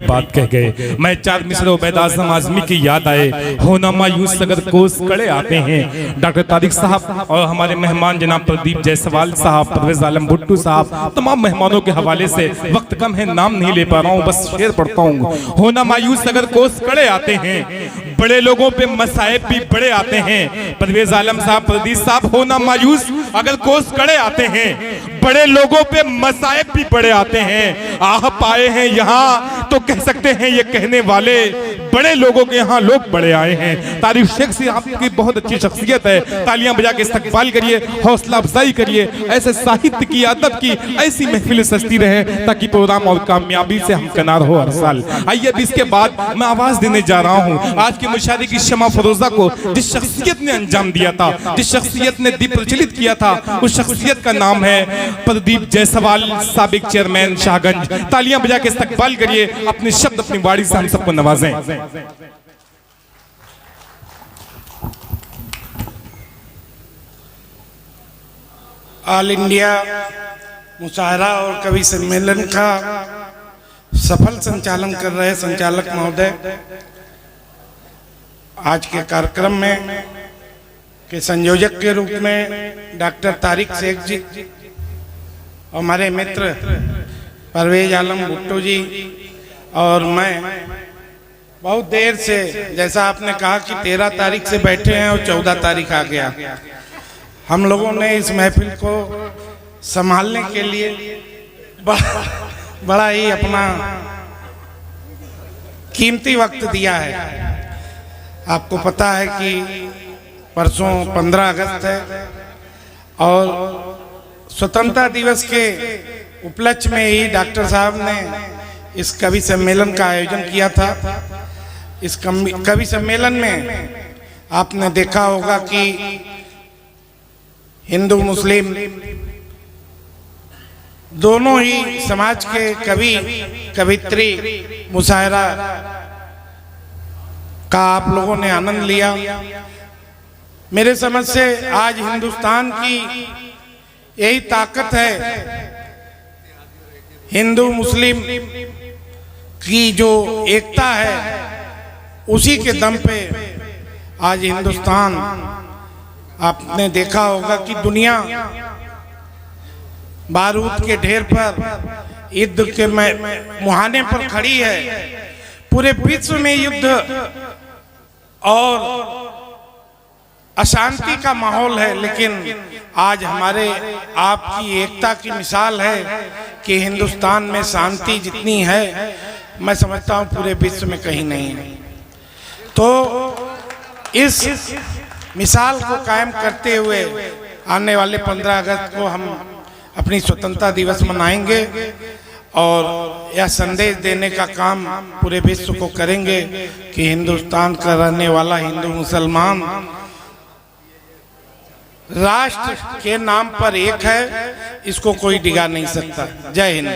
बात कह गए। मैं चार मिसरे उबैद आज़म आज़मी की याद आए, होना मायूस अगर कोस कड़े आते हैं। डॉक्टर तारिक साहब और हमारे मेहमान जनाब प्रदीप जायसवाल साहब, परवेज आलम भुट्टू साहब, तमाम मेहमानों के हवाले से वक्त कम है, नाम नहीं ले पा रहा हूँ, बस शेर पढ़ता हूँ। होना मायूस अगर कोस कड़े आते हैं, बड़े लोगों पे मसाइब भी बड़े आते हैं। परवेज आलम साहब, प्रदीप साहब, होना मायूस अगर कोस कड़े आते हैं, बड़े लोगों पे मसाइब भी बड़े आते हैं। आप आए हैं यहाँ तो कह सकते हैं ये कहने वाले, बड़े लोगों के यहाँ लोग बड़े आए हैं। तारिक शेख से आपकी बहुत अच्छी शख्सियत है, तालियां बजा के इस्तकबाल करिए, हौसला अफजाई करिए। ऐसे साहित्य की, अदब की ऐसी महफिल सजती रहे ताकि प्रोग्राम और कामयाबी से हमकनार हो हर साल। आइए अब इसके बाद मैं आवाज देने जा रहा हूँ आज की मुशायरे की शमा फरोजा को, जिस शख्सियत ने अंजाम दिया था, जिस शख्सियत ने दीप प्रज्वलित किया था, उस शख्सियत का नाम है प्रदीप जायसवाल, साबिक चेयरमैन शाहगंज। तालियां बजा के इस्तकबाल करिए, अपने शब्द अपनी वाणी से हम सबको नवाजें। ऑल इंडिया मुशायरा और कवि सम्मेलन का सफल संचालन कर रहे संचालक महोदय, आज के कार्यक्रम में के संयोजक के रूप में डॉक्टर तारिक शेख जी, हमारे मित्र परवेज आलम भुट्टो जी, और मैं बहुत देर से, जैसा आपने कहा कि 13 तारीख से बैठे हैं और 14 तारीख आ गया, हम लोगों ने इस महफिल को संभालने के लिए बड़ा ही अपना कीमती वक्त दिया है। आपको पता है कि परसों 15 अगस्त है और स्वतंत्रता दिवस के उपलक्ष्य में ही डॉक्टर साहब ने इस कवि सम्मेलन का आयोजन किया था। इस कवि सम्मेलन में आपने देखा होगा कि हिंदू मुस्लिम दोनों ही समाज के कवि कवित्री मुशायरा का आप लोगों ने आनंद लिया। मेरे समझ से आज हिंदुस्तान की यही ताकत है, हिंदू मुस्लिम की जो एकता है, उसी के दम पे आज हिंदुस्तान, आपने देखा होगा कि दुनिया बारूद के ढेर पर, युद्ध के मुहाने पर खड़ी है। पूरे विश्व में युद्ध और अशांति का माहौल है, लेकिन आज हमारे आपकी एकता की मिसाल है कि हिंदुस्तान में शांति जितनी है, मैं समझता हूँ पूरे विश्व में कहीं नहीं है। तो इस मिसाल को कायम करते हुए आने वाले 15 अगस्त को हम अपनी स्वतंत्रता दिवस मनाएंगे और यह संदेश देने का काम पूरे विश्व को करेंगे कि हिंदुस्तान का रहने वाला हिंदू मुसलमान राष्ट्र के नाम पर एक है, इसको कोई डिगा नहीं सकता। जय हिंद।